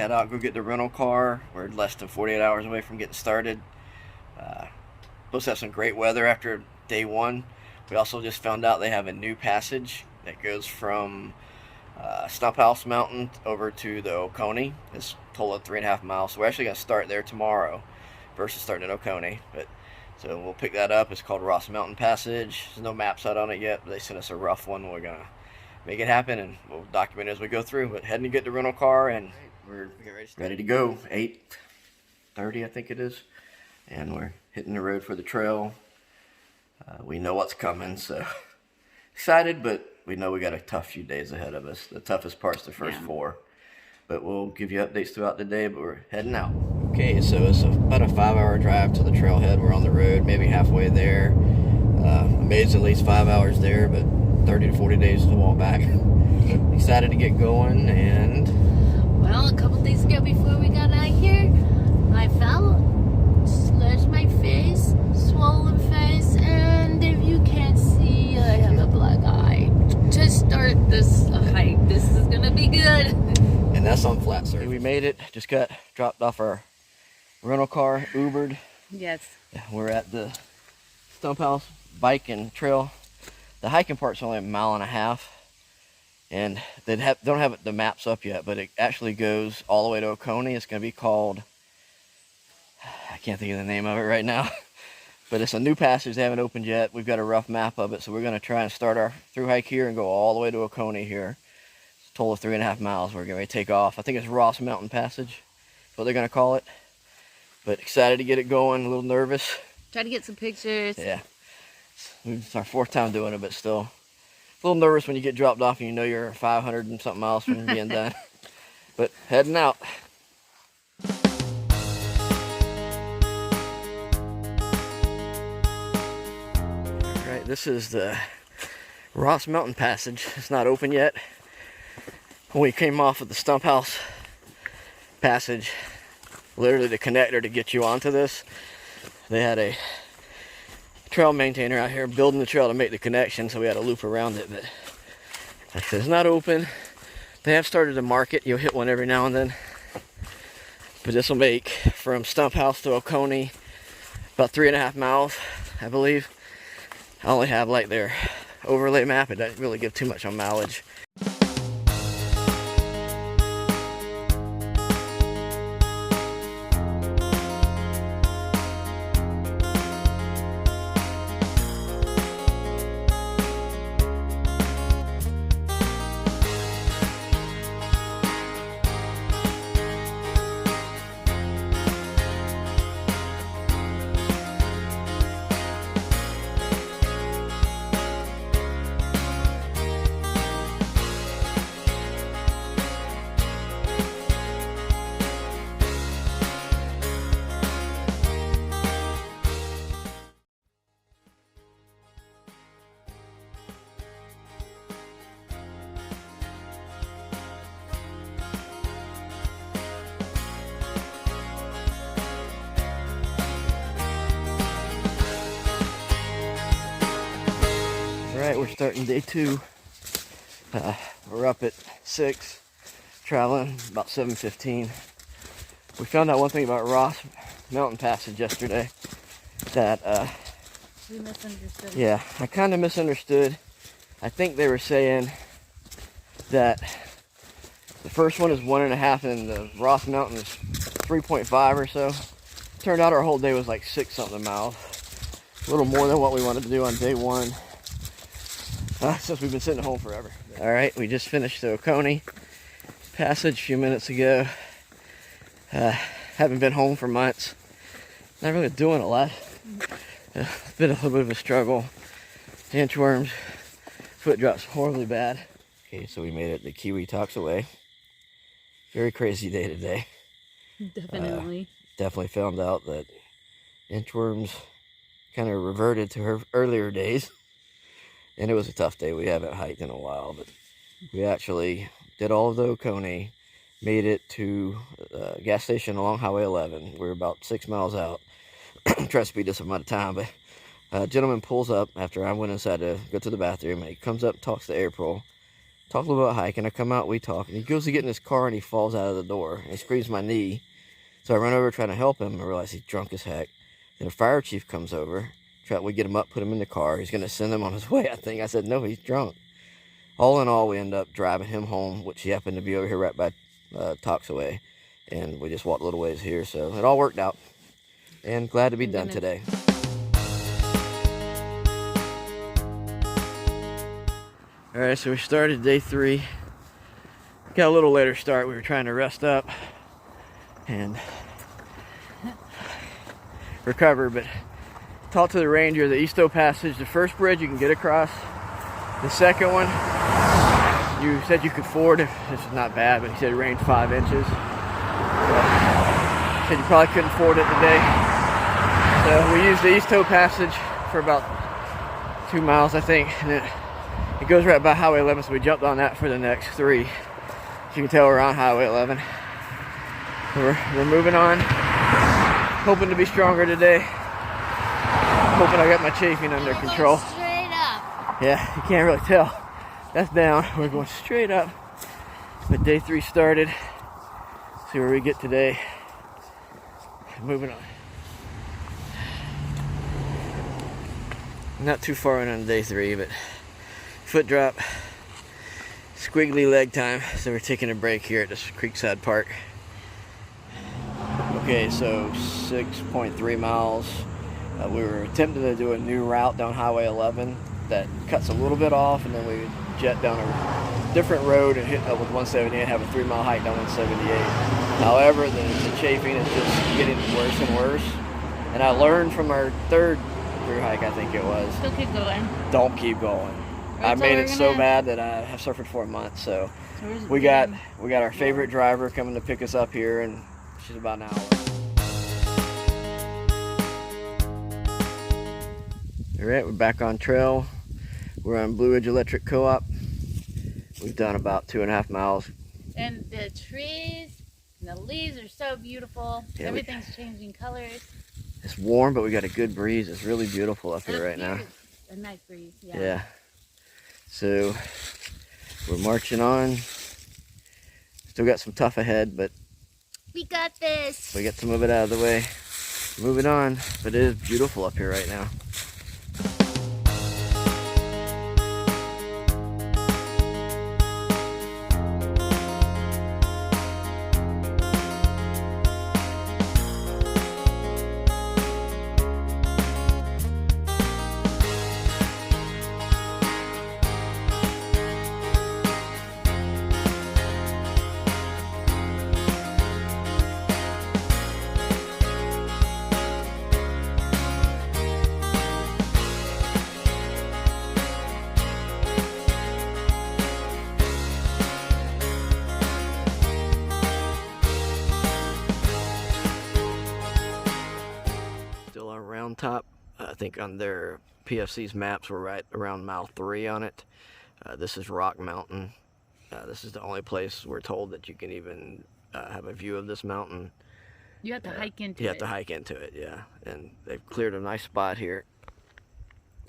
head out, go get the rental car. We're less than 48 hours away from getting started. Supposed to have some great weather after day one. We also just found out they have a new passage that goes from Stump House Mountain over to the Oconee. It's a total of 3.5 miles. So we're actually going to start there tomorrow versus starting at Oconee. So we'll pick that up. It's called Ross Mountain Passage. There's no maps out on it yet, but they sent us a rough one. We're going to make it happen, and we'll document it as we go through. But heading to get the rental car, and we're ready to go. 8:30, I think it is. And we're hitting the road for the trail. We know what's coming, so excited, but we know we got a tough few days ahead of us. The toughest part's the first 4. But we'll give you updates throughout the day, but we're heading out. Okay, so it's about a 5-hour drive to the trailhead. We're on the road, maybe halfway there. Amazingly, it's 5 hours there, but 30 to 40 days to walk back. Excited to get going, and... Well, a couple days ago before we got out here, I fell, slashed my face, swollen face, and if you can't see, I have a black eye. To start this hike, this is gonna be good. And that's on flat surface. We made it. Just got dropped off our rental car, Ubered. Yes. We're at the Stump House bike and trail. The hiking part's only 1.5 miles, and they don't have the maps up yet, but it actually goes all the way to Oconee. It's going to be called, I can't think of the name of it right now, but it's a new passage. They haven't opened yet. We've got a rough map of it, so we're going to try and start our through hike here and go all the way to Oconee here. Total of 3.5 miles. We're going to take off. I think it's Ross Mountain Passage. That's what they're going to call it. But excited to get it going. A little nervous. Try to get some pictures. Yeah. It's our 4th time doing it, but still a little nervous when you get dropped off and you know you're 500 and something miles from being done. But heading out. All right, this is the Ross Mountain Passage. It's not open yet. When we came off of the Stump House Passage, literally the connector to get you onto this, they had a trail maintainer out here building the trail to make the connection, so we had to loop around it. But like I said, it's not open. They have started to mark it. You'll hit one every now and then. But this will make from Stump House to Oconee about 3.5 miles, I believe. I only have like their overlay map. It doesn't really give too much on mileage. Alright, we're starting day 2. We're up at 6, traveling about 7:15. We found out one thing about Ross Mountain Passage yesterday that We misunderstood. yeah, I kind of misunderstood. I think they were saying that the first one is 1.5 and the Ross Mountain is 3.5 or so. Turned out our whole day was like 6 something miles. A little more than what we wanted to do on day 1. Since we've been sitting at home forever. Alright, we just finished the Oconee Passage a few minutes ago. Haven't been home for months. Not really doing a lot. It's been a little bit of a struggle. Inchworms, foot drops horribly bad. Okay, so we made it. The kiwi talks away. Very crazy day today. Definitely. Definitely found out that inchworms kind of reverted to her earlier days. And it was a tough day. We haven't hiked in a while, but we actually did all of the Oconee, made it to a gas station along Highway 11. We're about 6 miles out. Try to speed this amount of time, but a gentleman pulls up after I went inside to go to the bathroom, and he comes up and talks to April, Talk a little about hiking. I come out, we talk, and he goes to get in his car and he falls out of the door. And he screams my knee. So I run over trying to help him. I realize he's drunk as heck. Then a fire chief comes over. We get him up, put him in the car. He's going to send him on his way, I think. I said, no, he's drunk. All in all, we end up driving him home, which he happened to be over here right by Toxaway. And we just walked a little ways here. So it all worked out. And glad to be done today. Alright, so we started day 3. Got a little later start. We were trying to rest up and recover, but talked to the ranger, the East Passage, the first bridge you can get across. The second one, you said you could ford if this is not bad, but he said it rained 5 inches. So, he said you probably couldn't ford it today. So we used the East Passage for about 2 miles, I think, and it goes right by Highway 11, so we jumped on that for the next 3. As you can tell, we're on Highway 11. We're moving on. Hoping to be stronger today. Hoping I got my chafing under control. Straight up. Yeah, you can't really tell. That's down. We're going straight up. But day 3 started. See where we get today. Moving on. Not too far in on day 3, but foot drop, squiggly leg time, so we're taking a break here at this Creekside Park. Okay, so 6.3 miles. We were attempting to do a new route down Highway 11 that cuts a little bit off, and then we would jet down a different road and hit up with 178, have a 3-mile hike down 178. However, the chafing is just getting worse and worse. And I learned from our 3rd thru-hike, I think it was. Still keep going. Don't keep going. I made it so bad that I have suffered for a month. So we got our favorite driver coming to pick us up here, and she's about an hour. All right, we're back on trail. We're on Blue Ridge Electric Co-op. We've done about 2.5 miles. And the trees and the leaves are so beautiful. Yeah, everything's changing colors. It's warm, but we got a good breeze. It's really beautiful up here right now. A nice breeze, yeah. Yeah. So we're marching on. Still got some tough ahead, but we got this. We got to move it out of the way. Moving on, but it is beautiful up here right now. Top. I think on their PFC's maps we're right around mile 3 on it. This is Rock Mountain. This is the only place we're told that you can even have a view of this mountain. You have to hike into it. You have to hike into it, yeah. And they've cleared a nice spot here.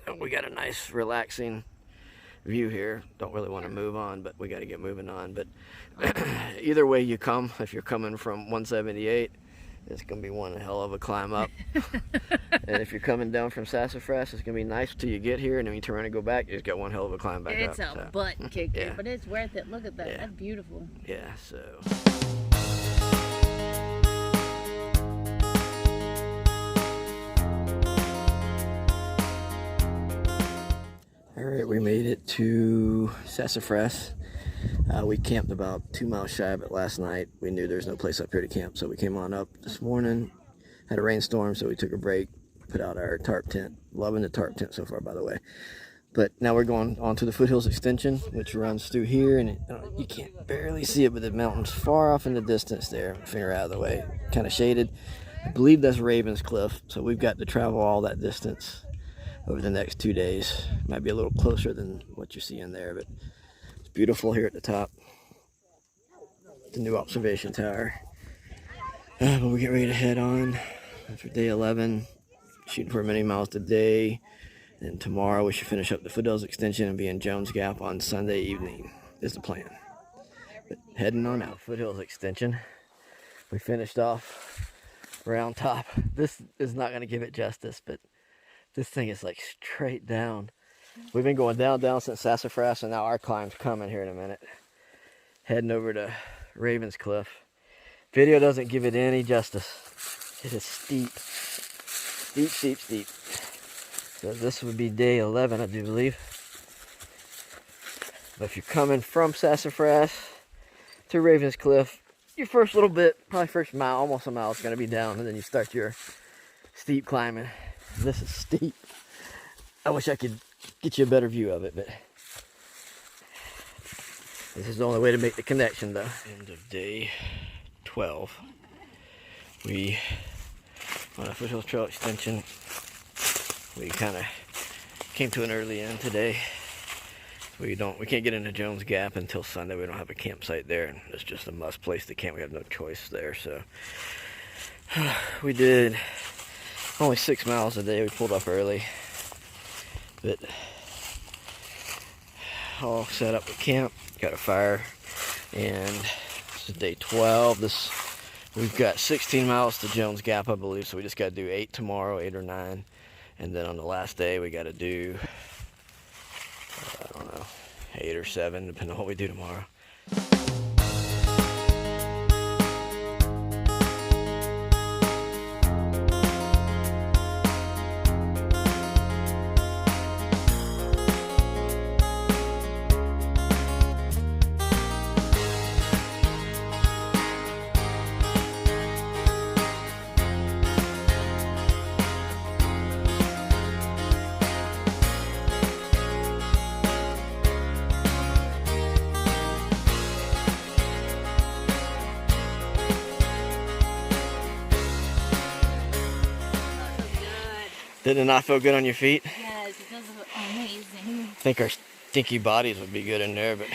And we got a nice relaxing view here. Don't really want to move on, but we got to get moving on. But either way you come, if you're coming from 178, it's going to be one hell of a climb up. And if you're coming down from Sassafras, it's going to be nice till you get here, and then when you turn around and go back, you just got one hell of a climb back it's up. It's a butt kicker, yeah. But it's worth it. Look at that. Yeah. That's beautiful. Yeah, so. All right, we made it to Sassafras. We camped about 2 miles shy of it last night. We knew there was no place up here to camp, so we came on up this morning. Had a rainstorm, so we took a break, put out our tarp tent. Loving the tarp tent so far, by the way. But now we're going on to the Foothills Extension, which runs through here, and you can't barely see it, but the mountain's far off in the distance there. Finger out of the way, kind of shaded. I believe that's Ravens Cliff, so we've got to travel all that distance over the next 2 days. Might be a little closer than what you see in there, but it's beautiful here at the top. The new observation tower. But we get ready to head on for day 11, shooting for many miles today. And tomorrow we should finish up the Foothills Extension and be in Jones Gap on Sunday evening. is the plan. But heading on out. Foothills Extension. We finished off round top. This is not going to give it justice, but this thing is like straight down. We've been going down since Sassafras, and now our climb's coming here in a minute. Heading over to Ravenscliff. Video doesn't give it any justice. It is steep. Steep. So this would be day 11, I do believe. But if you're coming from Sassafras to Ravenscliff, your first little bit, probably first mile, almost a mile, is going to be down, and then you start your steep climbing. This is steep. I wish I could get you a better view of it, but this is the only way to make the connection, though. End of day 12. We, on a Foothills Trail Extension, we kind of came to an early end today. We can't get into Jones Gap until Sunday. We don't have a campsite there, and it's just a must place to camp. We have no choice there, so we did only 6 miles a day. We pulled up early, but all set up at camp. Got a fire, and this is day 12. We've got 16 miles to Jones Gap, I believe, so we just got to do 8 tomorrow, 8 or 9, and then on the last day we got to do, I don't know, 8 or 7, depending on what we do tomorrow. Did it not feel good on your feet? Yes, it feels amazing. I think our stinky bodies would be good in there, but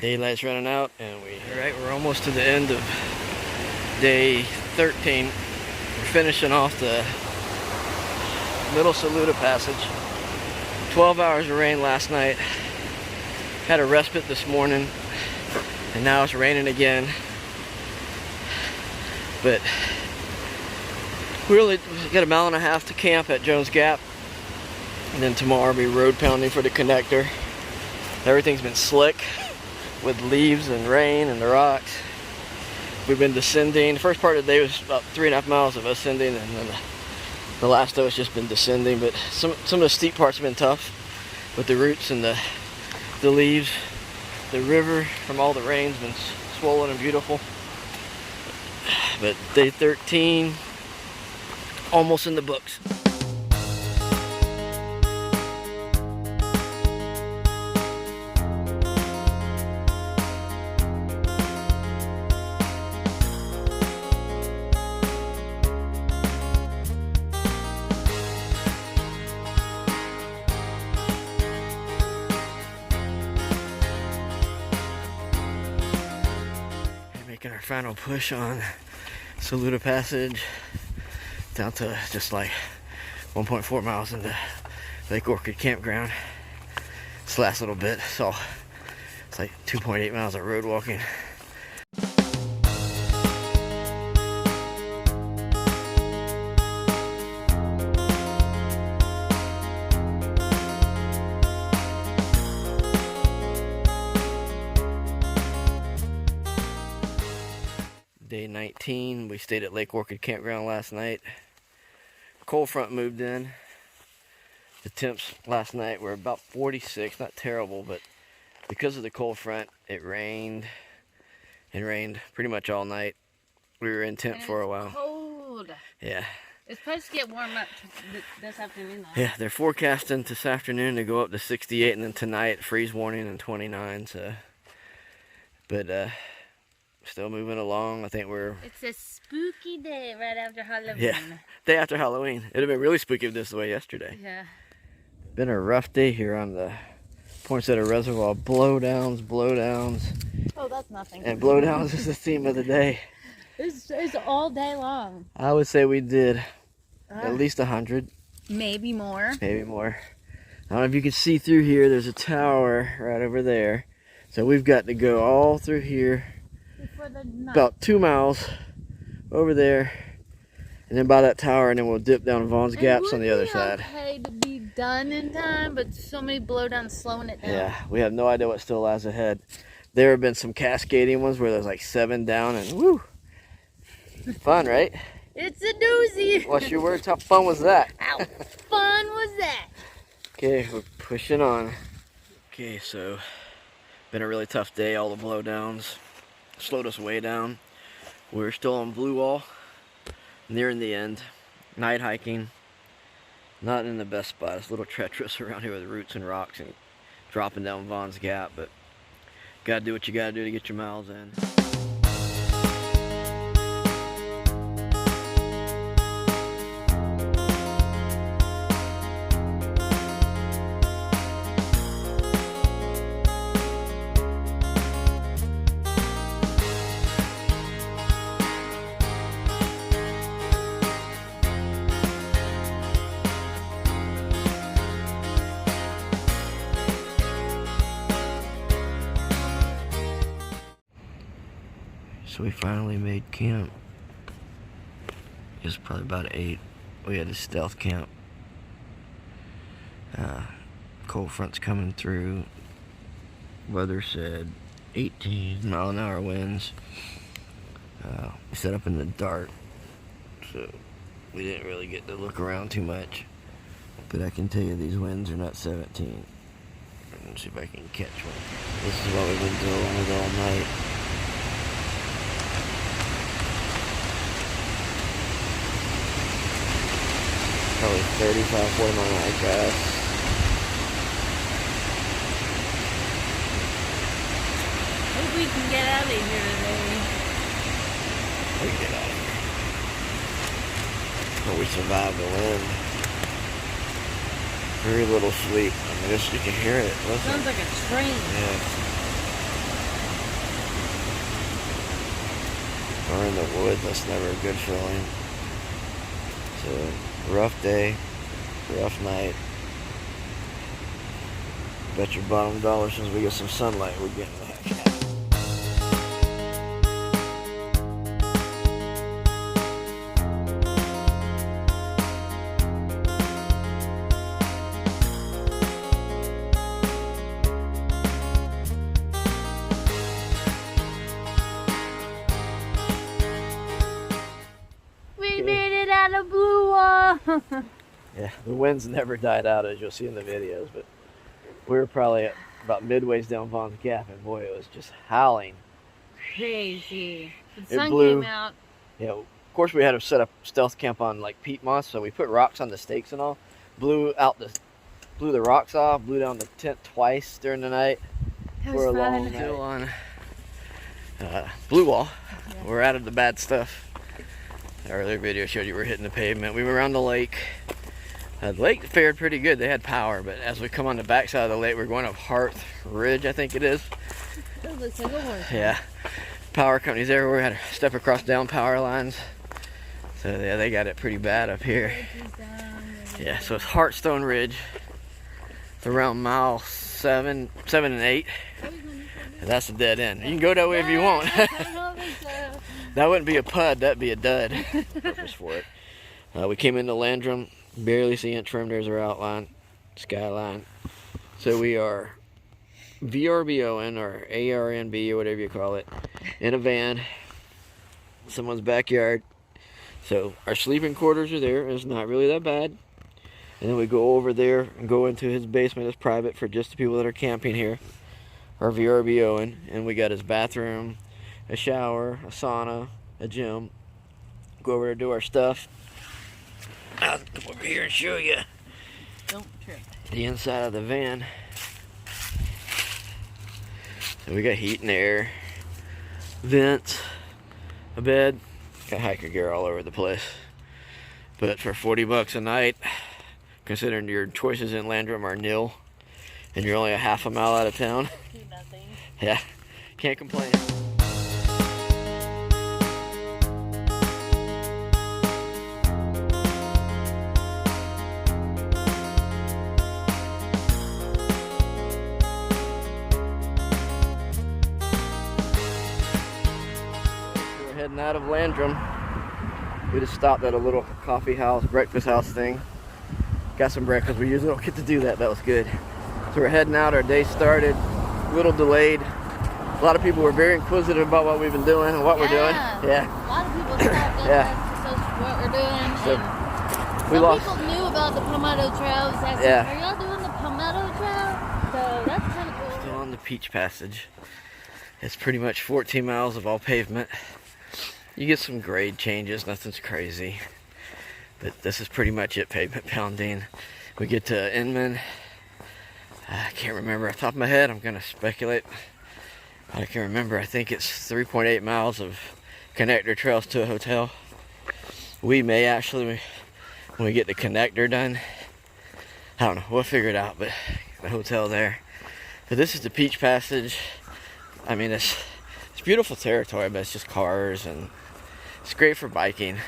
daylight's running out, and we're almost to the end of day 13. We're finishing off the Little Saluda Passage. 12 hours of rain last night. Had a respite this morning, and now it's raining again. But we only got a mile and a half to camp at Jones Gap, and then tomorrow will be road pounding for the connector. Everything's been slick with leaves and rain and the rocks. We've been descending. The first part of the day was about 3.5 miles of ascending, and then the last of it's just been descending. But some of the steep parts have been tough with the roots and the leaves. The river from all the rain's been swollen and beautiful. But day 13, almost in the books. Making our final push on Saluda Passage, down to just like 1.4 miles into Lake Orchid Campground. This last little bit, so it's like 2.8 miles of road walking. Day 19, we stayed at Lake Orchid Campground last night. Cold front moved in. The temps last night were about 46, not terrible, but because of the cold front, it rained and rained pretty much all night. We were in tent for a while. Cold. Yeah. It's supposed to get warm up this afternoon, though. Yeah, they're forecasting this afternoon to go up to 68, and then tonight freeze warning and 29. So, but still moving along. I think It's a spooky day right after Halloween. Yeah, day after Halloween. It'd have been really spooky if this was the way yesterday. Yeah. Been a rough day here on the Poinsettia Reservoir. Blowdowns. Oh, that's nothing. And blowdowns is the theme of the day. It's all day long. I would say we did at least 100. Maybe more. Maybe more. I don't know if you can see through here. There's a tower right over there. So we've got to go all through here, about 2 miles over there, and then by that tower, and then we'll dip down Vaughn's Gaps on the other side. Okay to be done in time, but so many blowdowns slowing it down. Yeah, we have no idea what still lies ahead. There have been some cascading ones where there's like 7 down, and woo, fun, right? It's a doozy. What's your words? How fun was that? How fun was that? Okay, we're pushing on. Okay, so been a really tough day. All the blowdowns slowed us way down. We're still on Blue Wall, nearing the end. Night hiking, not in the best spot. It's a little treacherous around here with roots and rocks and dropping down Vaughn's Gap, but gotta do what you gotta do to get your miles in. So we finally made camp. It's probably about 8. We had a stealth camp. Cold front's coming through. Weather said 18-mile-an-hour winds. We set up in the dark, so we didn't really get to look around too much. But I can tell you these winds are not 17. Let's see if I can catch one. This is what we've been dealing with all night. Probably 35, 40 mile an hour gusts. Hope we can get out of here today. We can get out of here. But we survived the wind. Very little sleep. I mean, just you can hear it. Listen. Sounds like a train. Yeah. We're in the woods. That's never a good feeling. So, rough day, rough night. Bet your bottom dollar since we get some sunlight, we're getting the heck out. We made it out of Blue Wall. Yeah, the winds never died out, as you'll see in the videos, but we were probably about midways down Vaughn's Gap, and boy, it was just howling. Crazy. The It sun blew. came out. Yeah, of course we had to set up stealth camp on like peat moss, so we put rocks on the stakes and all. Blew the rocks off, blew down the tent twice during the night. That For a was long fun. night. Still on Blue Wall. Yeah. We're out of the bad stuff. The earlier video showed you we're hitting the pavement. We were around the lake. The lake fared pretty good. They had power, but as we come on the backside of the lake, we're going up Hearth Ridge, I think it is. That looks like a horse. Yeah, power companies everywhere. Had to step across down power lines. So yeah, they got it pretty bad up here. Yeah, so it's Hearthstone Ridge. It's around mile 7 and 8. And that's a dead end. You can go that way if you want. That wouldn't be a pud, that'd be a dud. Purpose for it. We came into Landrum, barely see inch trim. There's our outline, skyline. So we are VRBOing or ARNB or whatever you call it, in a van, someone's backyard. So our sleeping quarters are there. It's not really that bad. And then we go over there and go into his basement. It's private for just the people that are camping here. Our VRBOing, and we got his bathroom, a shower, a sauna, a gym. Go over there, do our stuff. I'll come over here and show you Don't trip. the inside of the van. So we got heat and air, vents, a bed, got hiker gear all over the place. But for $40 a night, considering your choices in Landrum are nil, and you're only a half a mile out of town, Nothing. yeah, can't complain. out of Landrum. We just stopped at a little coffee house, breakfast house thing. Got some breakfast. We usually don't get to do that. That was good. So we're heading out. Our day started a little delayed. A lot of people were very inquisitive about what we've been doing and what we're doing. Yeah. A lot of people stopped at us what we're doing. So and some people knew about the Palmetto Trail. Said, yeah. Are y'all doing the Palmetto Trail? So that's kind of cool. Still on the Peach Passage. It's pretty much 14 miles of all pavement. You get some grade changes, nothing's crazy. But this is pretty much it, pavement pounding. We get to Inman. I can't remember off the top of my head. I'm gonna speculate. I can remember, I think it's 3.8 miles of connector trails to a hotel. We may actually, when we get the connector done, I don't know, we'll figure it out, but the hotel there. But this is the Peach Passage. I mean, it's beautiful territory, but it's just cars, and it's great for biking,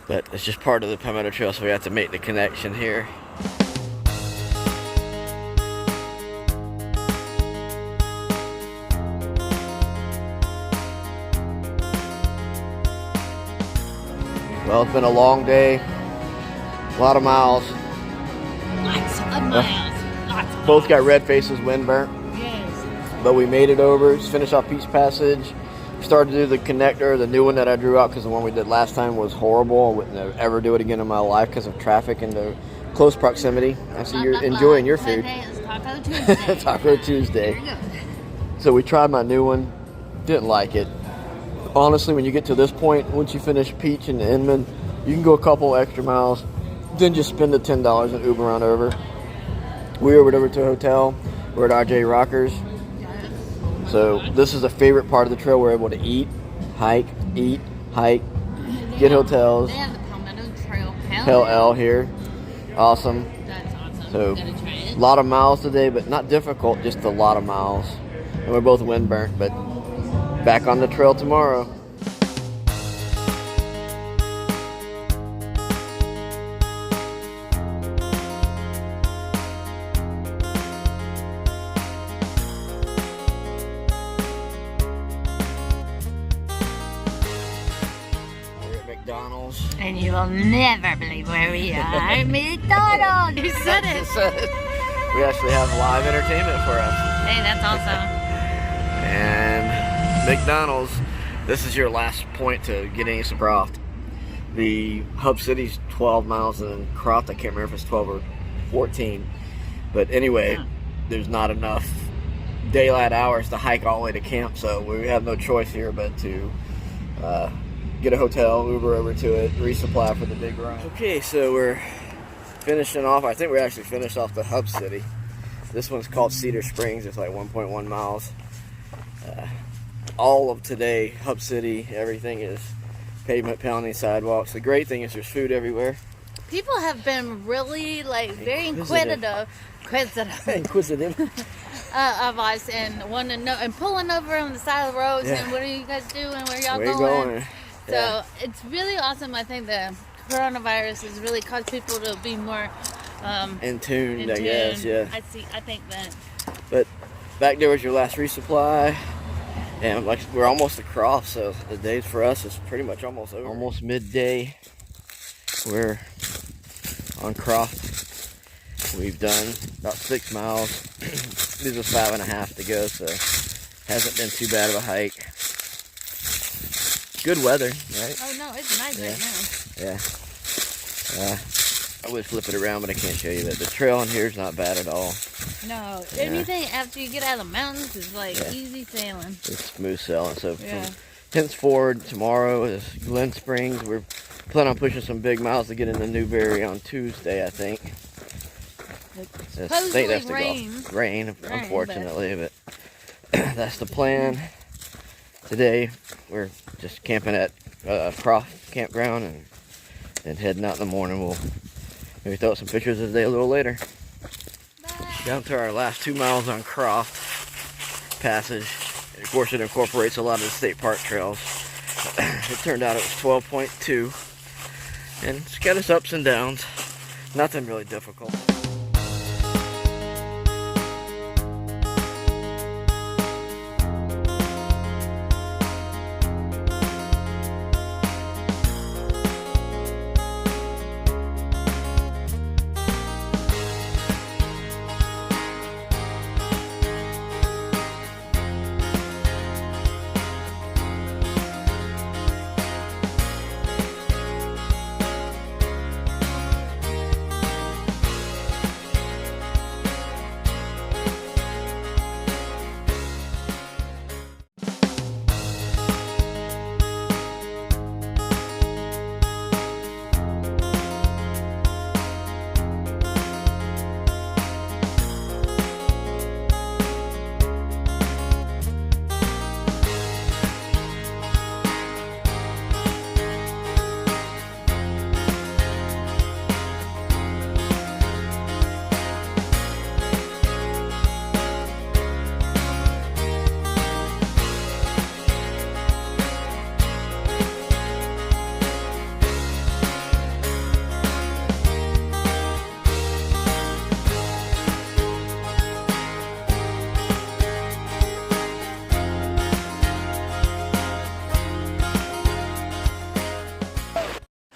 but it's just part of the Palmetto Trail, so we have to make the connection here. Well, it's been a long day, a lot of miles. Lots of miles. Lots of Both got red faces, wind burnt. Yes. But we made it over, just finished off Peach Passage. Started to do the connector, the new one that I drew out, because the one we did last time was horrible. I wouldn't ever do it again in my life because of traffic and the close proximity. I see you're enjoying your food. Today is Taco Tuesday. Taco Tuesday. So we tried my new one, didn't like it. Honestly, when you get to this point, once you finish Peach and Inman, you can go a couple extra miles, then just spend the $10 and Uber on over. We were over to a hotel. We're at RJ Rockers. So this is a favorite part of the trail. We're able to eat, hike, get hotels. They have the Palmetto Trail Hell L here. Awesome. That's awesome. So Gotta try it. a lot of miles today, but not difficult, just a lot of miles. And we're both wind burnt, but back on the trail tomorrow. McDonald's. And you will never believe where we are. McDonald's! You said it. We actually have live entertainment for us. Hey, that's awesome. And McDonald's, this is your last point to getting us to Croft. The hub city's 12 miles, and Croft, I can't remember if it's 12 or 14. But anyway, there's not enough daylight hours to hike all the way to camp, so we have no choice here but to get a hotel, Uber over to it, resupply for the big run. Okay, so we're finishing off. I think we actually finished off the hub city. This one's called Cedar Springs. It's like 1.1 miles. All of today, hub city, everything is pavement pounding sidewalks. The great thing is there's food everywhere. People have been really, very inquisitive of us and wanting to know and pulling over on the side of the roads and what are you guys doing? Where y'all going? So it's really awesome. I think the coronavirus has really caused people to be more in tune, I guess. Yeah. I think that. But back there was your last resupply, and we're almost across, so the days for us is pretty much almost over. Almost midday. We're on Croft. We've done about 6 miles. This is 5.5 to go, so hasn't been too bad of a hike. Good weather, right? Oh no, it's nice right now. Yeah. I would flip it around, but I can't show you that. The trail on here is not bad at all. No, anything after you get out of the mountains is easy sailing. It's smooth sailing. So from henceforward, tomorrow is Glen Springs. We're planning on pushing some big miles to get into Newberry on Tuesday, I think. I think that's the goal. Rain, unfortunately, but that's the plan. Today, we're just camping at Croft Campground and then heading out in the morning. We'll maybe throw out some pictures of the day a little later. Bye. Down to our last 2 miles on Croft Passage. And of course, it incorporates a lot of the state park trails. It turned out it was 12.2. And it's got its ups and downs. Nothing really difficult.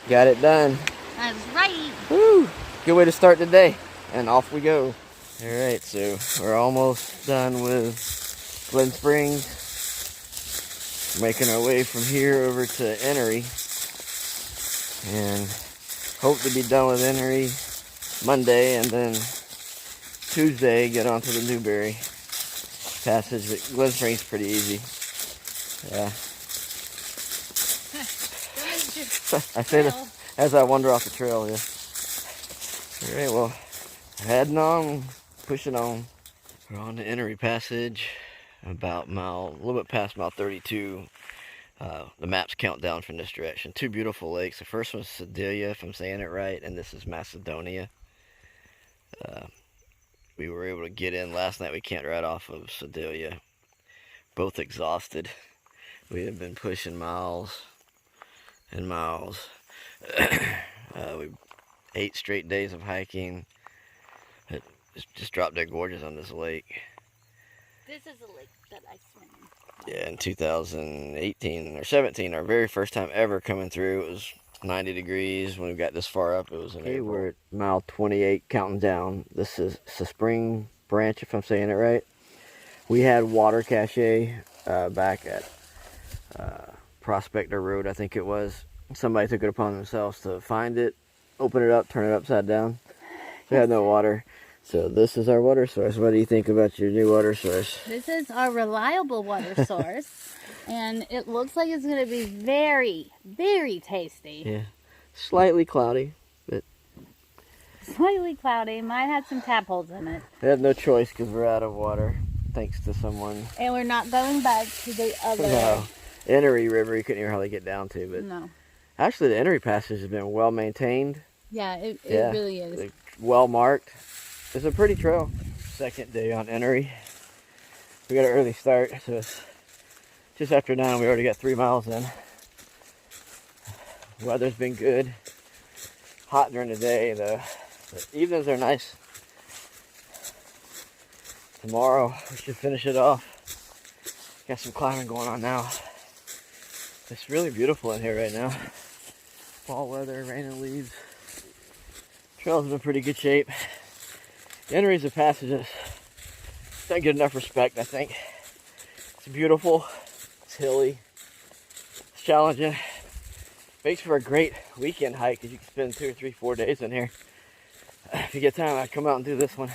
Got it done. That's right. Woo! Good way to start the day. And off we go. Alright, so we're almost done with Glen Springs. Making our way from here over to Enery. And hope to be done with Enery Monday, and then Tuesday get onto the Newberry Passage. But Glen Springs is pretty easy. Yeah. I say that as I wander off the trail, yeah. Alright, well, heading on, pushing on. We're on the Enery Passage, about a little bit past mile 32. The maps count down from this direction. Two beautiful lakes. The first one's Sedalia, if I'm saying it right, and this is Macedonia. We were able to get in last night. We camped right off of Sedalia. Both exhausted. We have been pushing miles and miles. 8 straight days of hiking. It's just drop dead gorgeous on this lake. This is a lake that I swim in. Yeah, in 2018 or 17, our very first time ever coming through, it was 90 degrees. When we got this far up, it was in April. We're at mile 28, counting down. This is the Spring Branch, if I'm saying it right. We had water cache back at Prospector Road, I think it was. Somebody took it upon themselves to find it, open it up, turn it upside down. We had no water. So this is our water source. What do you think about your new water source? This is our reliable water source, and it looks like it's going to be very, very tasty. Yeah, slightly cloudy, but Slightly cloudy. Might have some tap holes in it. we have no choice because we're out of water, thanks to someone. And we're not going back to the other. No, Enery River, you couldn't even hardly get down to, but No. actually the Enery Passage has been well maintained. Yeah, it really is. It's well marked. It's a pretty trail. Second day on Enery. We got an early start, so it's just after 9. We already got 3 miles in. Weather's been good. Hot during the day though. But evenings are nice. Tomorrow we should finish it off. Got some climbing going on now. It's really beautiful in here right now. Fall weather, raining leaves. Trail's in pretty good shape. Enery's a passage that's not get enough respect, I think. It's beautiful. It's hilly. It's challenging. Makes for a great weekend hike because you can spend 2 or 3, 4 days in here. If you get time, I'd come out and do this one.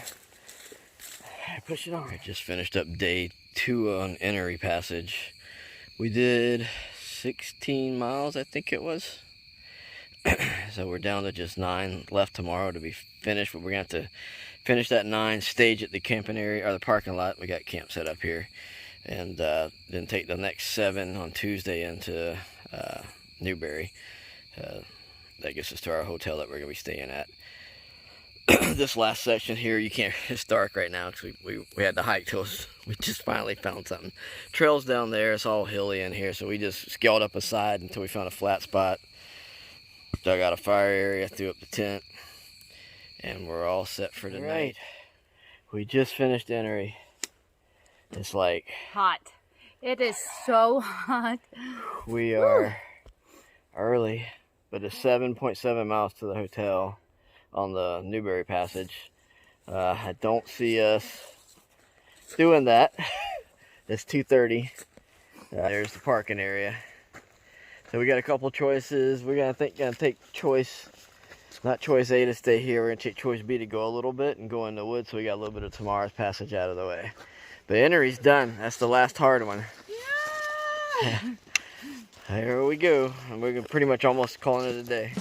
Push it on. I just finished up day 2 on Enery Passage. We did 16 miles, I think it was. So we're down to just 9 left tomorrow to be finished, but we're going to have to finish that 9, stage at the camping area, or the parking lot. We got camp set up here. And then take the next 7 on Tuesday into Newberry. That gets us to our hotel that we're going to be staying at. This last section here, you can't, it's dark right now because we had to hike till we just finally found something. Trails down there, it's all hilly in here, so we just scaled up a side until we found a flat spot. Dug out a fire area, threw up the tent, and we're all set for tonight. Right. We just finished Enery. It's like hot. It is so hot. We are early, but it's 7.7 miles to the hotel on the Newberry Passage. I don't see us doing that. It's 2:30. There's the parking area. So we got a couple choices. We're gonna take choice, not choice A to stay here. We're gonna take choice B to go a little bit and go in the woods. So we got a little bit of tomorrow's passage out of the way. But Enery's done. That's the last hard one. Yeah. Here we go. And we're pretty much almost calling it a day.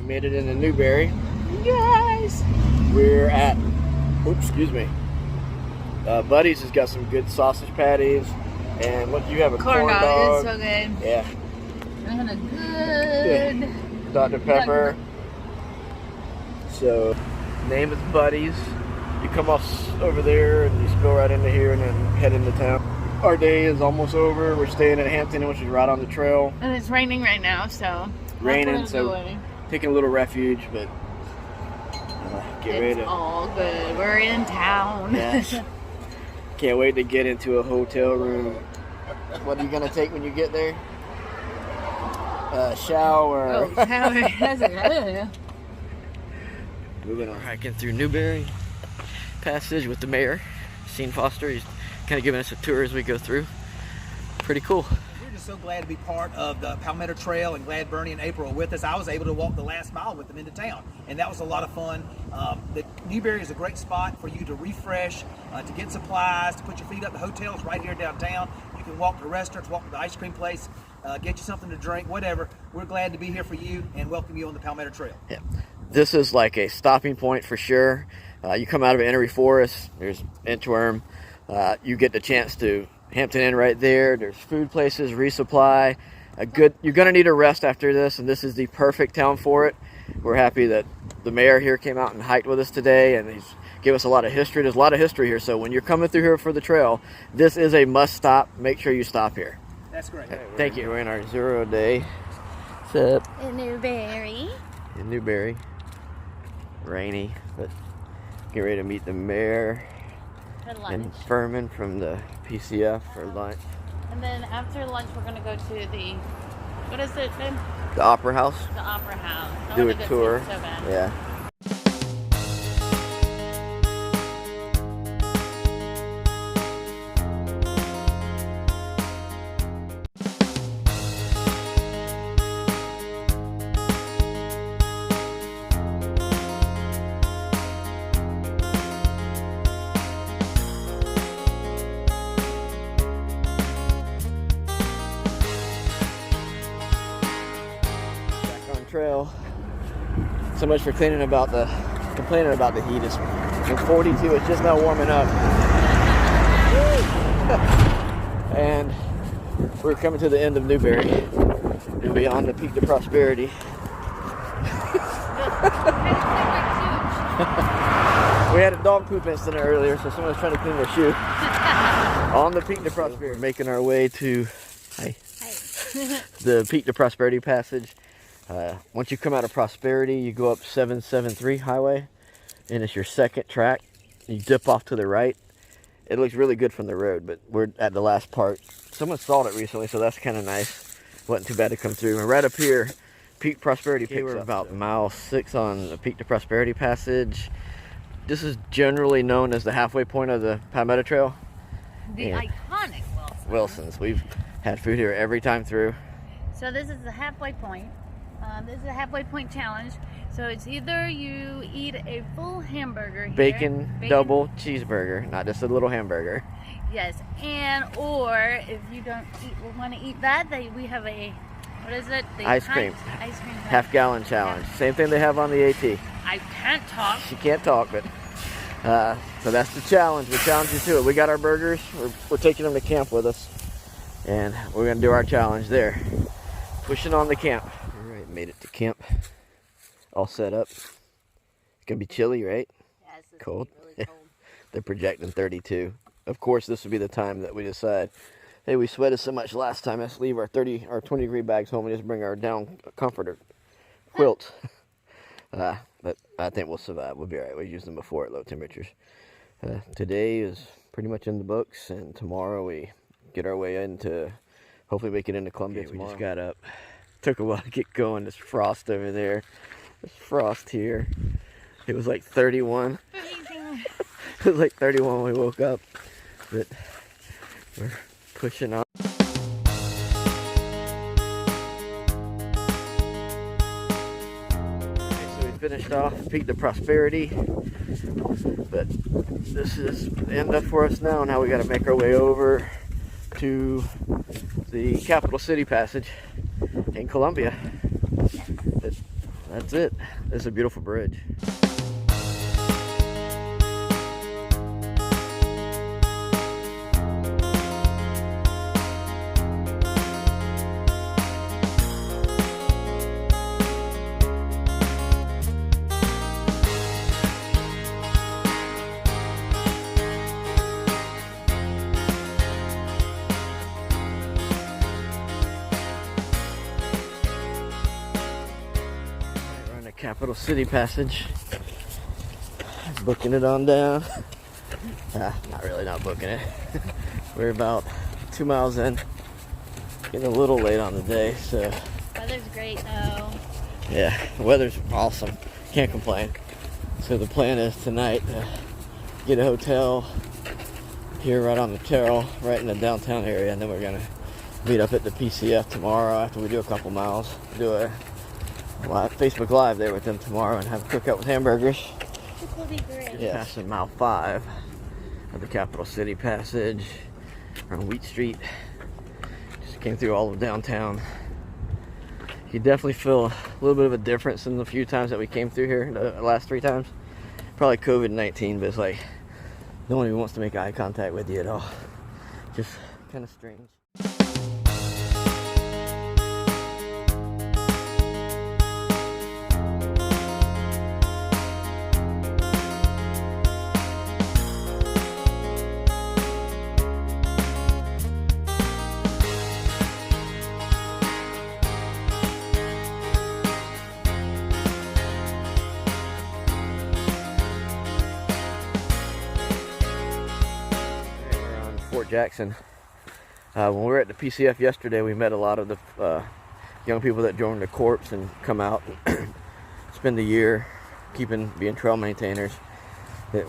Made it into Newberry. Guys, we're at, oops, excuse me. Buddy's has got some good sausage patties, and what do you have? A corn dog. It's so good. Yeah. And a good Dr. Pepper. So, name is Buddy's. You come off over there and you spill right into here and then head into town. Our day is almost over. We're staying at Hampton, which is right on the trail. And it's raining right now, so Raining, so taking a little refuge, but get ready to. It's all good. We're in town. Yes. Can't wait to get into a hotel room. What are you gonna take when you get there? Shower. Oh, shower. Moving on, hiking through Newberry Passage with the mayor, Sean Foster. He's kind of giving us a tour as we go through. Pretty cool. We're just so glad to be part of the Palmetto Trail, and glad Bernie and April are with us. I was able to walk the last mile with them into town, and that was a lot of fun. The Newberry is a great spot for you to refresh, to get supplies, to put your feet up. The hotel's right here downtown. You can walk to restaurants, walk to the ice cream place, get you something to drink, whatever. We're glad to be here for you and welcome you on the Palmetto Trail. Yeah, this is like a stopping point for sure. You come out of Entry Forest, there's Inchworm. You get the chance to Hampton Inn right there. There's food places, resupply. You're gonna need a rest after this, and this is the perfect town for it. We're happy that the mayor here came out and hiked with us today, and he's give us a lot of history. There's a lot of history here, so when you're coming through here for the trail, this is a must stop. Make sure you stop here. That's great. Thank you. We're in our 0 day set In Newberry. in Newberry. Rainy, but get ready to meet the mayor For lunch. and Furman from the PCF for lunch. And then after lunch, we're going to go to the, what is it, babe? The Opera House. The Opera House. I Do wanna a go see tour. it so bad. Yeah. Trail. So much for complaining about the heat. It's 42. It's just now warming up, and we're coming to the end of Newberry. We'll be on the Peak to Prosperity. We had a dog poop incident earlier, so someone's trying to clean their shoe. On the Peak to Prosperity, making our way to the Peak to Prosperity Passage. Once you come out of Prosperity, you go up 773 highway, and it's your second track. You dip off to the right. It looks really good from the road, but we're at the last part. Someone saw it recently, so that's kind of nice. Wasn't too bad to come through. And right up here, Peak Prosperity picks up. We're about mile 6 on the Peak to Prosperity Passage. This is generally known as the halfway point of the Palmetto Trail. The iconic Wilson's. We've had food here every time through. So this is the halfway point. This is a halfway point challenge. So it's either you eat a full hamburger here, Bacon double cheeseburger, not just a little hamburger. Yes, and or if you don't want to eat that, we have a, what is it? The Ice cream. Ice cream. Half-gallon challenge. Same thing they have on the AT. I can't talk. She can't talk, but so that's the challenge. We challenge you to it. We got our burgers. We're taking them to camp with us, and we're gonna do our challenge there. Pushing on the camp. All right, made it to camp. All set up. It's gonna be chilly, right? Yes, it's Cold. really cold. They're projecting 32. Of course, this would be the time that we decide, hey, we sweated so much last time. Let's leave our 20 degree bags home and just bring our down comforter quilts. But I think we'll survive. We'll be all right. We've used them before at low temperatures. Today is pretty much in the books, and tomorrow we get our way into, hopefully make it into Columbia tomorrow. We just got up. Took a while to get going. There's frost over there. There's frost here. It was like 31. It was like 31 when we woke up. But we're pushing on. Finished off Peak to Prosperity, but this is the end up for us now. Now we got to make our way over to the Capital City Passage in Columbia. That's it. This is a beautiful bridge. Capital City Passage. Booking it on down. Not really, not booking it. We're about 2 miles in. Getting a little late on the day, so. Weather's great though. Yeah, the weather's awesome. Can't complain. So the plan is tonight to get a hotel here right on the trail, right in the downtown area, and then we're gonna meet up at the PCF tomorrow after we do a couple miles. Do a live, Facebook Live there with them tomorrow and have a cookout with hamburgers. This will be great. Yeah, passing mile 5 of the Capital City Passage on Wheat Street. Just came through all of downtown. You definitely feel a little bit of a difference in the few times that we came through here, the last 3 times. Probably COVID-19, but it's like no one even wants to make eye contact with you at all. Just kind of strange. Jackson. When we were at the PCF yesterday, we met a lot of the young people that joined the corps and come out and spend the year being trail maintainers.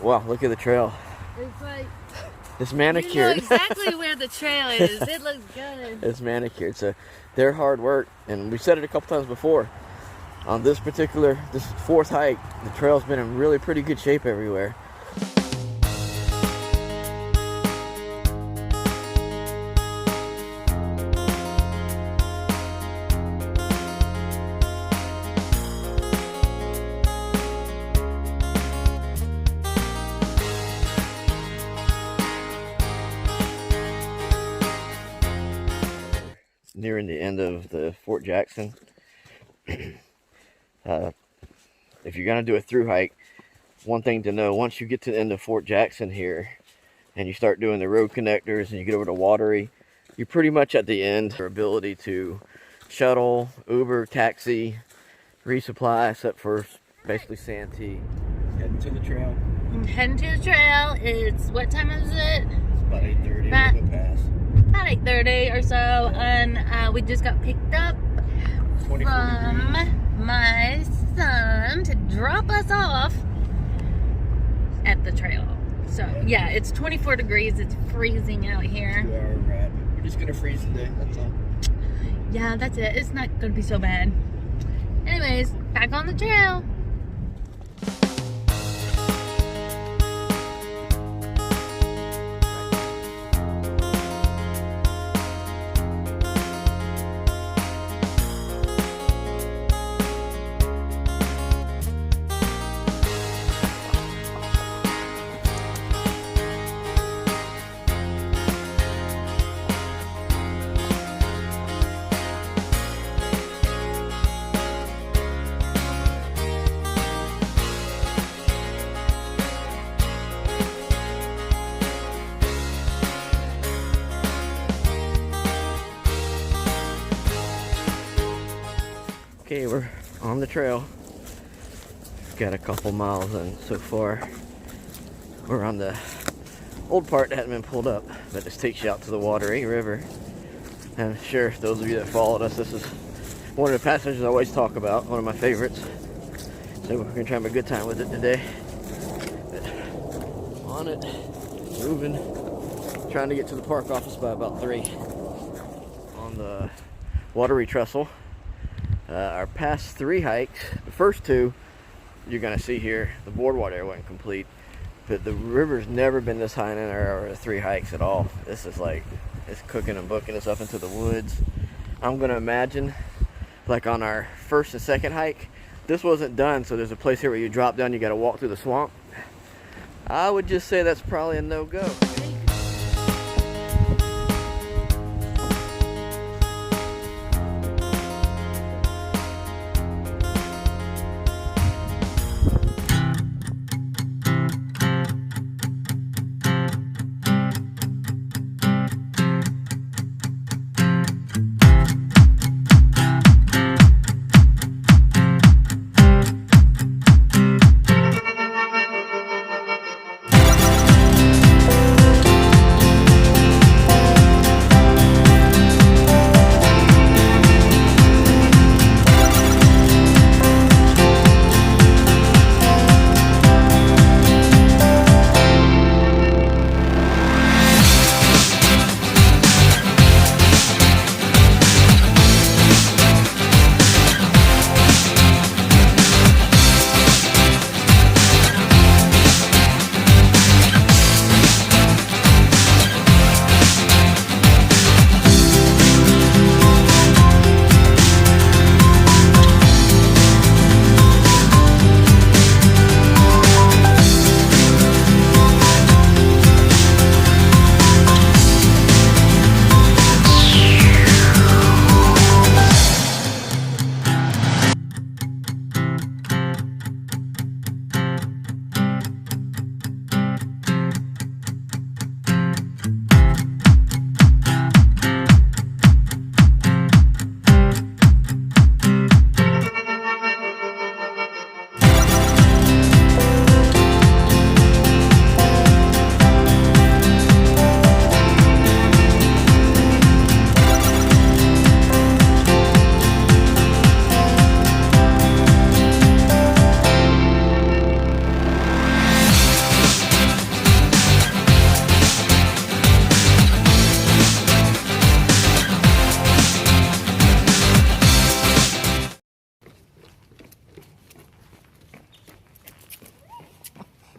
Wow, look at the trail. It's like it's manicured. You know exactly where the trail is. It looks good. It's manicured, so they're hard work, and we said it a couple times before. On this 4th hike, the trail's been in really pretty good shape everywhere. Nearing the end of the Fort Jackson. If you're gonna do a through hike, one thing to know, once you get to the end of Fort Jackson here and you start doing the road connectors and you get over to Watery, you're pretty much at the end. Your ability to shuttle, Uber, taxi, resupply, except for basically Santee. Heading to the trail. I'm heading to the trail. It's, what time is it? It's about 8:30. About- We'll go past. About 8:30 or so, and we just got picked up 24 from degrees. my son to drop us off at the trail. So yeah, it's 24 degrees. It's freezing out here. 2-hour ride. We're just gonna freeze today. That's all. Yeah, that's it. It's not gonna be so bad. Anyways, back on the trail. Okay, we're on the trail. Got a couple miles in so far. We're on the old part that hasn't been pulled up, but this takes you out to the Watery River. And sure, those of you that followed us, this is one of the passages I always talk about, one of my favorites. So we're gonna try and have a good time with it today. But on it, moving, trying to get to the park office by about 3 on the Watery Trestle. Our past 3 hikes, the first 2, you're gonna see here, the boardwalk area wasn't complete, but the river's never been this high in our 3 hikes at all. This is like, it's cooking and booking us up into the woods. I'm gonna imagine, like on our first and second hike, this wasn't done, so there's a place here where you drop down, you gotta walk through the swamp. I would just say that's probably a no-go.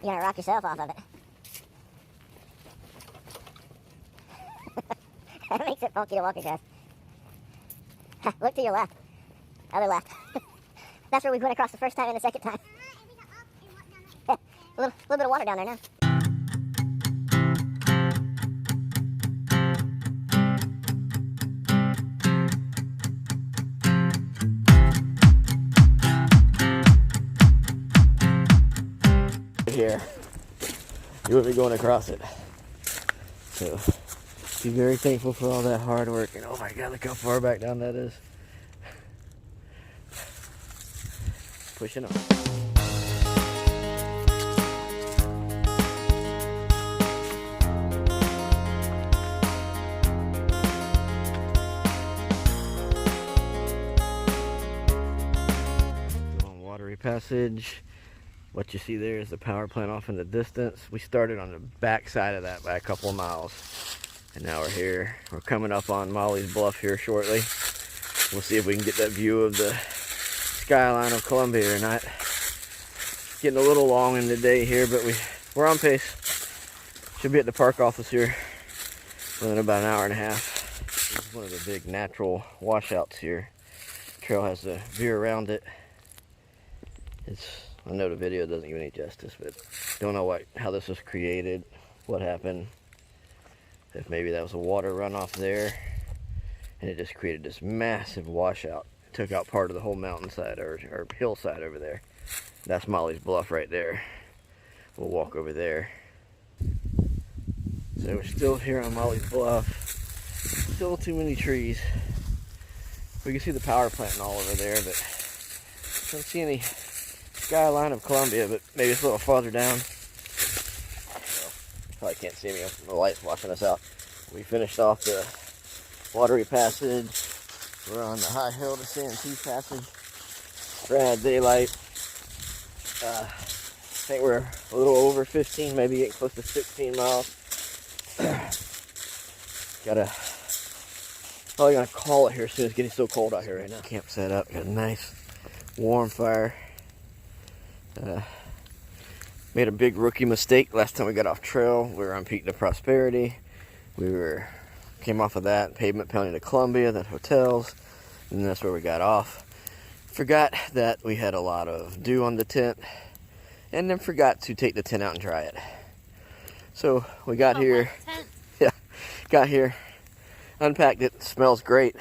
You gotta rock yourself off of it. That makes it funky to walk across. Look to your left. Other left. That's where we went across the first time and the second time. Yeah, a little bit of water down there now. Here, you would be going across it. So, be very thankful for all that hard work. And oh my God, look how far back down that is. Pushing on. Watery Passage. What you see there is the power plant off in the distance. We started on the back side of that by a couple of miles. And now we're here. We're coming up on Molly's Bluff here shortly. We'll see if we can get that view of the skyline of Columbia or not. Getting a little long in the day here, but we're on pace. Should be at the park office here within about an hour and a half. This is one of the big natural washouts here. The trail has a veer around it. I know the video doesn't give any justice, but don't know how this was created, what happened. If maybe that was a water runoff there, and it just created this massive washout. It took out part of the whole mountainside or hillside over there. That's Molly's Bluff right there. We'll walk over there. So we're still here on Molly's Bluff. Still too many trees. We can see the power plant and all over there, but don't see any skyline of Columbia, but maybe it's a little farther down. Well, probably can't see me. The light's washing us out. We finished off the Watery Passage. We're on the high hill to Santee Passage. Rad daylight. I think we're a little over 15, maybe getting close to 16 miles. Probably gonna call it here soon. It's getting so cold out here right now. Camp set up. Got a nice warm fire. Made a big rookie mistake last time we got off trail. We were on Peak to Prosperity. Came off of that pavement penalty to Columbia, then hotels, and that's where we got off. Forgot that we had a lot of dew on the tent, and then forgot to take the tent out and dry it. So we got here. Yeah, got here, unpacked it. Smells great,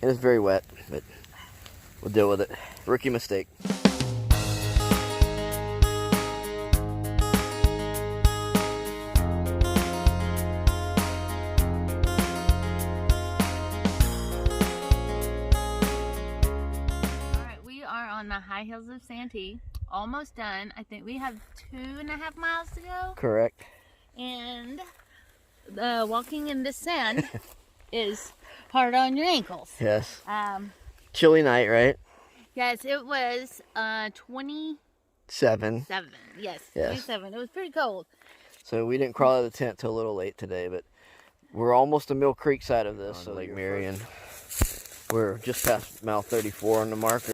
and it's very wet, but we'll deal with it. Rookie mistake. On the high hills of Santee, almost done. I think we have 2.5 miles to go. Correct. And walking in the sand is hard on your ankles. Yes. Chilly night, right? Yes, it was 27. Yes, 27. It was pretty cold. So we didn't crawl out of the tent till a little late today, but we're almost to Mill Creek side of this, so Lake Marion. We're just past mile 34 on the marker.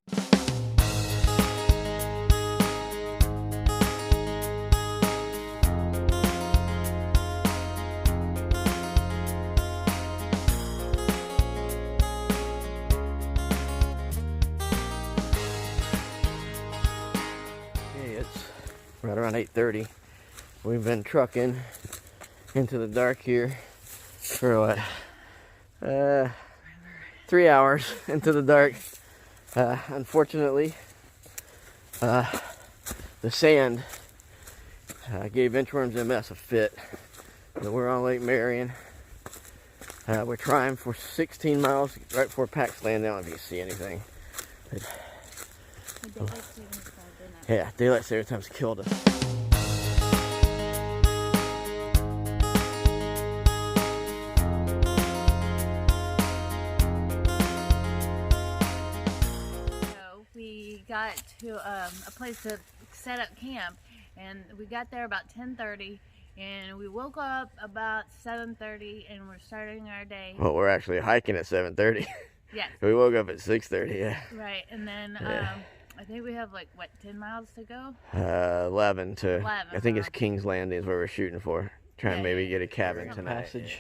Right around 8:30. We've been trucking into the dark here for what? 3 hours into the dark. Unfortunately, the sand gave Inchworms MS a fit. So we're on Lake Marion. We're trying for 16 miles right before pack laying down, if you see anything. Yeah, daylight saving time's killed us. So we got to a place to set up camp, and we got there about 10:30, and we woke up about 7:30, and we're starting our day. Well, we're actually hiking at 7:30. Yes. We woke up at 6:30. Yeah. Right, and then I think we have like, what, 10 miles to go? 11 to, 11, I think it's huh? King's Landing is where we're shooting for. Trying to maybe get a cabin tonight. Passage.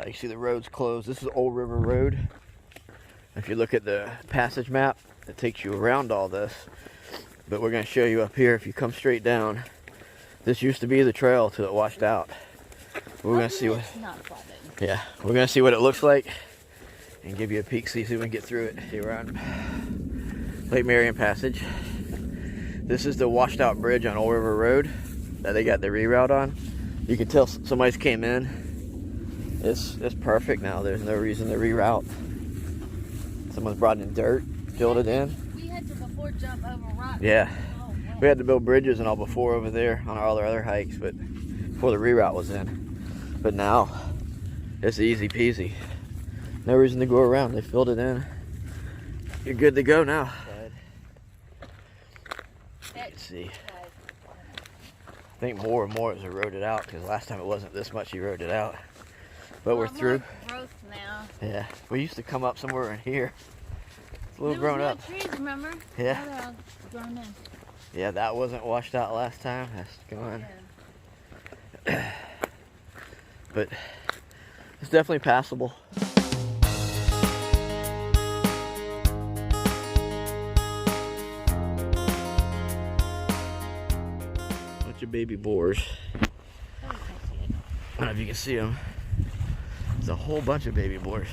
You see the road's closed. This is Old River Road. If you look at the passage map, it takes you around all this. But we're going to show you up here. If you come straight down, this used to be the trail till it washed out. We're going to see what. Not flooded. Yeah, we're going to see what it looks like and give you a peek, see if we can get through it. See, we're on Lake Marion Passage. This is the washed out bridge on Old River Road that they got the reroute on. You can tell somebody's came in. It's perfect now. There's no reason to reroute. Someone's brought in dirt, filled it in. We had to before jump over rocks. Yeah. Oh, wow. We had to build bridges and all before over there on all our other hikes, but before the reroute was in. But now, it's easy peasy. No reason to go around. They filled it in. You're good to go now. Let's see. I think more and more is eroded out because last time it wasn't this much eroded out. But we're through. Growth now. Yeah, we used to come up somewhere in here. It's a little There was grown no up. trees, remember? Yeah. Now they're all grown in. Yeah, that wasn't washed out last time. That's gone. Yeah. But it's definitely passable. Bunch of baby boars. Oh, we can't see it. I don't know if you can see them. There's a whole bunch of baby boars.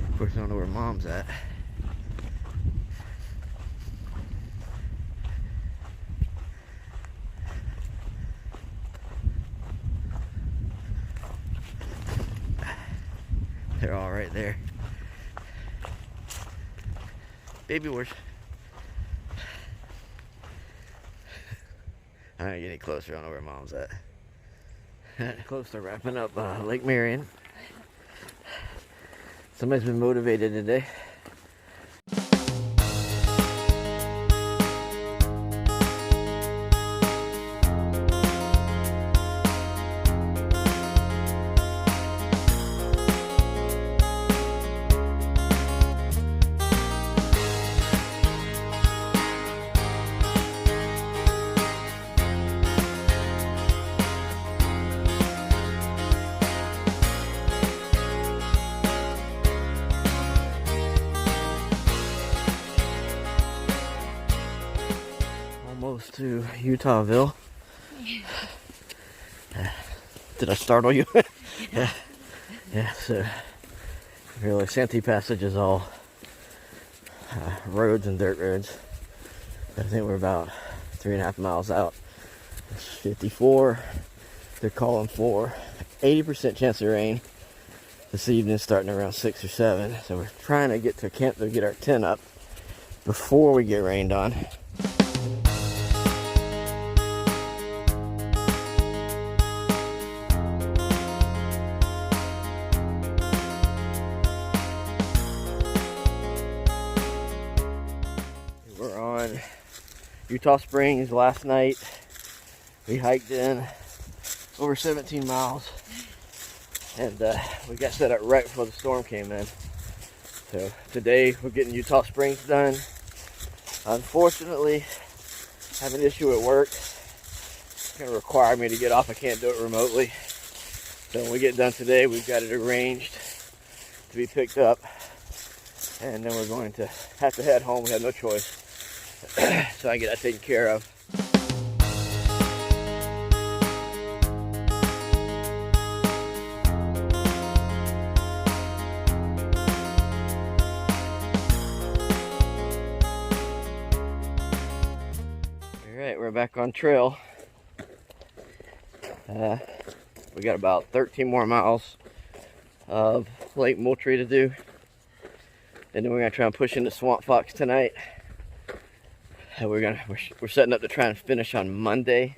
Of course, I don't know where Mom's at. They're all right there. Baby boars. I don't get any closer. I don't know where Mom's at. Close to wrapping up Lake Marion. Somebody's been motivated today. Almost to Utahville. Did I startle you? Yeah, so really Santee Passage is all roads and dirt roads. I think we're about 3.5 miles out. It's 54. They're calling for 80% chance of rain this evening, starting around 6 or 7. So we're trying to get to camp to get our tent up before we get rained on. We're on Utah Springs last night. We hiked in over 17 miles and we got set up right before the storm came in. So today we're getting Utah Springs done. Unfortunately, I have an issue at work. It's going to require me to get off. I can't do it remotely. So when we get done today, we've got it arranged to be picked up. And then we're going to have to head home. We have no choice. So I get that taken care of. Alright, we're back on trail. We got about 13 more miles of Lake Moultrie to do. And then we're gonna try and push into Swamp Fox tonight. And we're setting up to try and finish on Monday.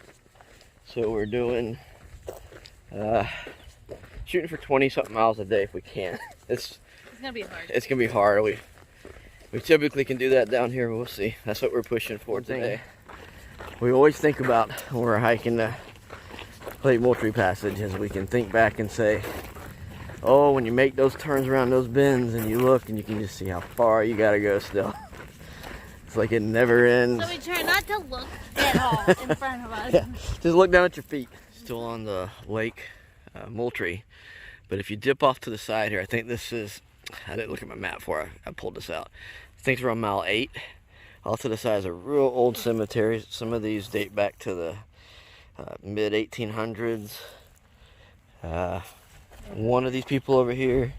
So we're doing shooting for 20 something miles a day if we can. It's gonna be hard. It's gonna be hard. We typically can do that down here, but we'll see. That's what we're pushing for today. We always think about when we're hiking the Palmetto Passage, as we can think back and say, oh, when you make those turns around those bends and you look and you can just see how far you gotta go still. It's like it never ends. So we try not to look at all in front of us. Yeah, just look down at your feet. Still on the lake, Moultrie. But if you dip off to the side here, I think this is, I didn't look at my map before I pulled this out. I think it's around mile 8. Off to the side is a real old cemetery. Some of these date back to the mid 1800s. One of these people over here,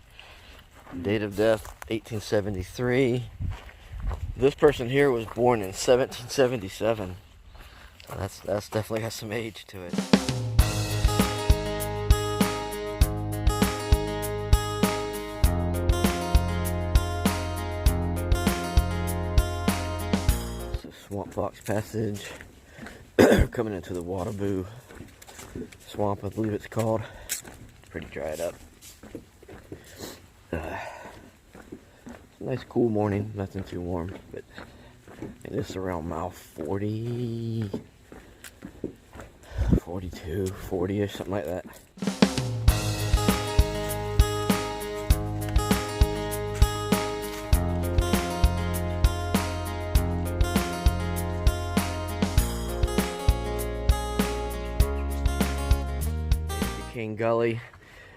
date of death 1873. This person here was born in 1777. That's definitely got some age to it. Swamp Fox Passage. Coming into the Wataboo Swamp, I believe it's called. Pretty dried up. Nice cool morning, nothing too warm, but this is around mile 40, 42, 40-ish, something like that. Gully.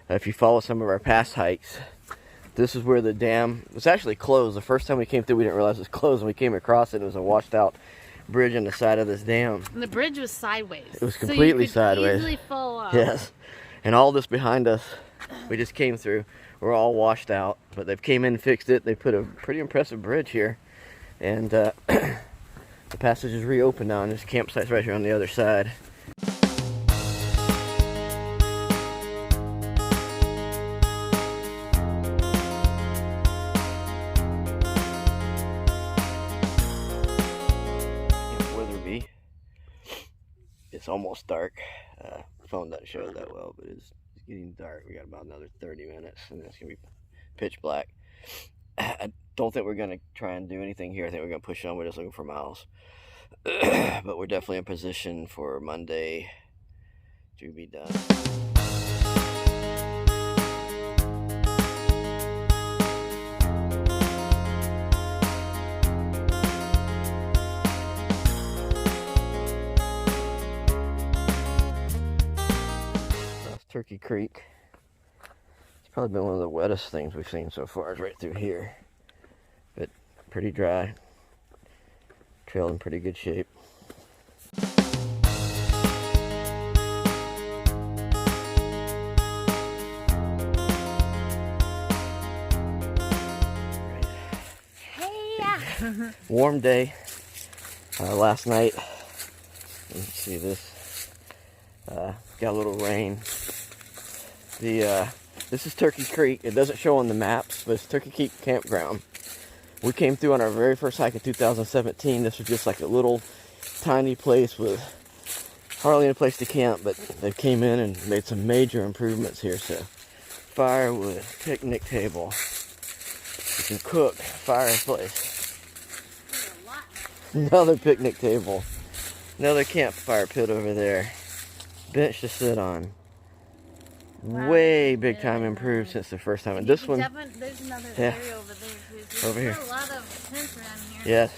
If you follow some of our past hikes, this is where the dam was actually closed. The first time we came through, we didn't realize it was closed. When we came across it, it was a washed out bridge on the side of this dam. And the bridge was sideways. It was completely so you could sideways. Easily fall off. Yes. And all this behind us, we just came through. We're all washed out, but they've came in and fixed it. They put a pretty impressive bridge here. And the passage is reopened now, and there's campsites right here on the other side. It's almost dark. Phone doesn't show it that well, but it's getting dark. We got about another 30 minutes and it's gonna be pitch black. I don't think we're gonna try and do anything here. I think we're gonna push on. We're just looking for miles. But we're definitely in position for Monday to be done. Turkey Creek. It's probably been one of the wettest things we've seen so far, is right through here. But pretty dry. Trail in pretty good shape. Hey! Warm day. Last night, let me see this. Got a little rain. This is Turkey Creek. It doesn't show on the maps, but it's Turkey Creek Campground. We came through on our very first hike in 2017. This was just like a little tiny place with hardly any place to camp, but they came in and made some major improvements here. So firewood, picnic table, you can cook, fireplace, another picnic table, another campfire pit over there, bench to sit on. Wow, way big time improved since the first time. And this one, there's another area over there too. So over here. There's a lot of tents around here. Yes.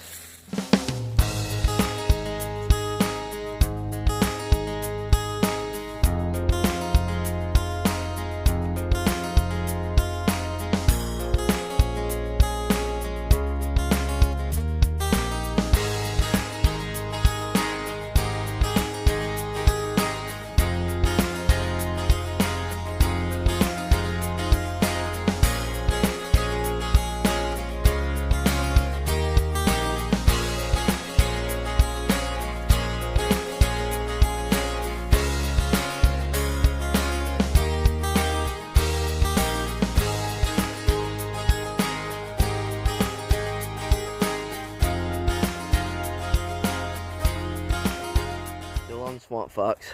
Swamp Fox,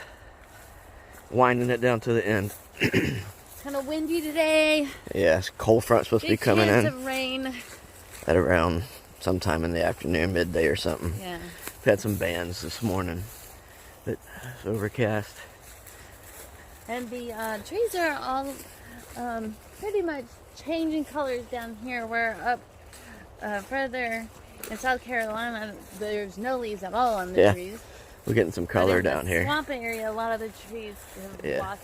winding it down to the end. It's kind of windy today. Yes, cold front's supposed to be Big coming chance in of rain. at around sometime in the afternoon, midday or something. Yeah. We've had some bands this morning, but it's overcast. And the trees are all pretty much changing colors down here. We're up further in South Carolina. There's no leaves at all on the trees. We're getting some color But in down the here. swamp area, a lot of the trees have Yeah. lost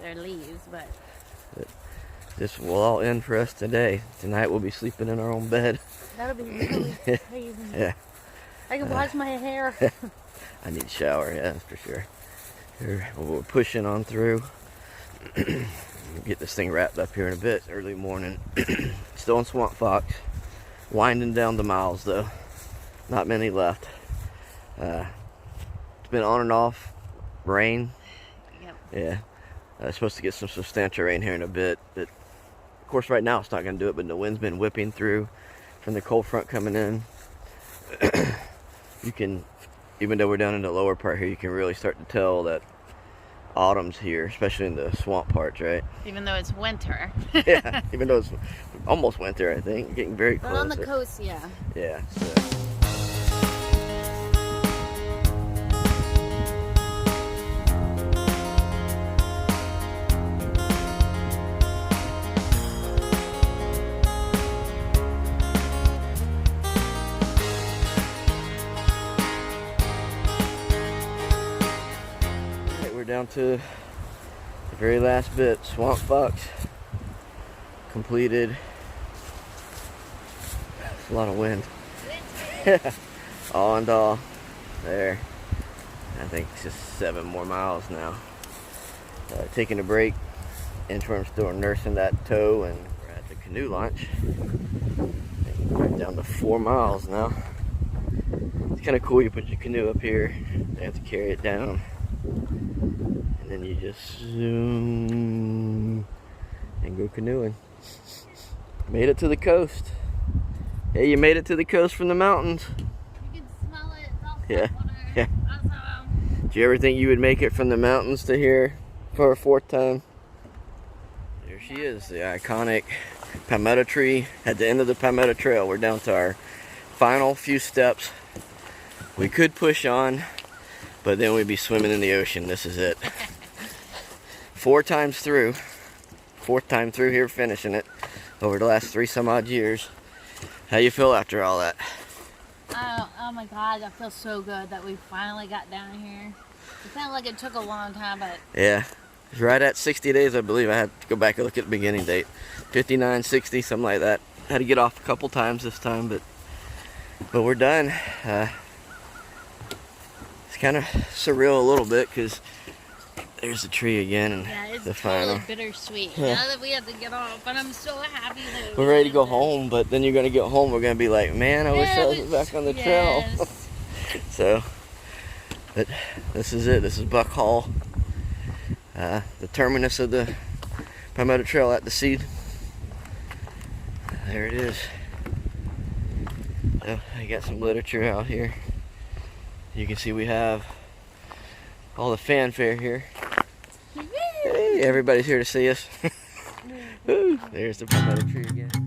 their leaves, but This will all end for us today. Tonight we'll be sleeping in our own bed. that'll be really crazy. Yeah. I can wash my hair. I need a shower, yeah, that's for sure. Here, we're pushing on through. Get this thing wrapped up here in a bit, early morning. Still in Swamp Fox. Winding down the miles though. Not many left. It's been on and off. Rain. Yep. Yeah. Supposed to get some substantial rain here in a bit. But of course right now it's not going to do it, but the wind's been whipping through from the cold front coming in. You can, even though we're down in the lower part here, you can really start to tell that autumn's here, especially in the swamp parts, right? Even though it's winter. Yeah, even though it's almost winter, I think. Getting very close. But on the coast, yeah. Yeah. We're down to the very last bit. Swamp Fox completed. It's a lot of wind. All and all. There. I think it's just 7 more miles now. Taking a break. Interim still nursing that toe, and we're at the canoe launch. We're down to 4 miles now. It's kind of cool. You put your canoe up here. They have to carry it down. And then you just zoom and go canoeing. Made it to the coast. Hey, you made it to the coast from the mountains. You can smell it. It's all Yeah. salt water. Yeah. Awesome. Did you ever think you would make it from the mountains to here for a 4th time? There she is, the iconic Palmetto tree at the end of the Palmetto Trail. We're down to our final few steps. We could push on, but then we'd be swimming in the ocean. This is it. 4 times through. 4th time through here, finishing it over the last 3 some odd years. How you feel after all that? Oh my God, I feel so good that we finally got down here. It sounded like it took a long time, but Yeah, it's right at 60 days, I believe. I had to go back and look at the beginning date. 59, 60, something like that. Had to get off a couple times this time, but we're done. It's kind of surreal a little bit because there's the tree again, and yeah, it's the final. totally bittersweet. Yeah. Now that we have to get off, but I'm so happy that We're ready to go home, but then you're gonna get home. We're gonna be like, man, I wish I was back on the trail. So, but this is it. This is Buck Hall, the terminus of the Palmetto Trail at the seed. There it is. So, I got some literature out here. You can see we have all the fanfare here. Hey, everybody's here to see us. Woo, there's the palmetto tree again.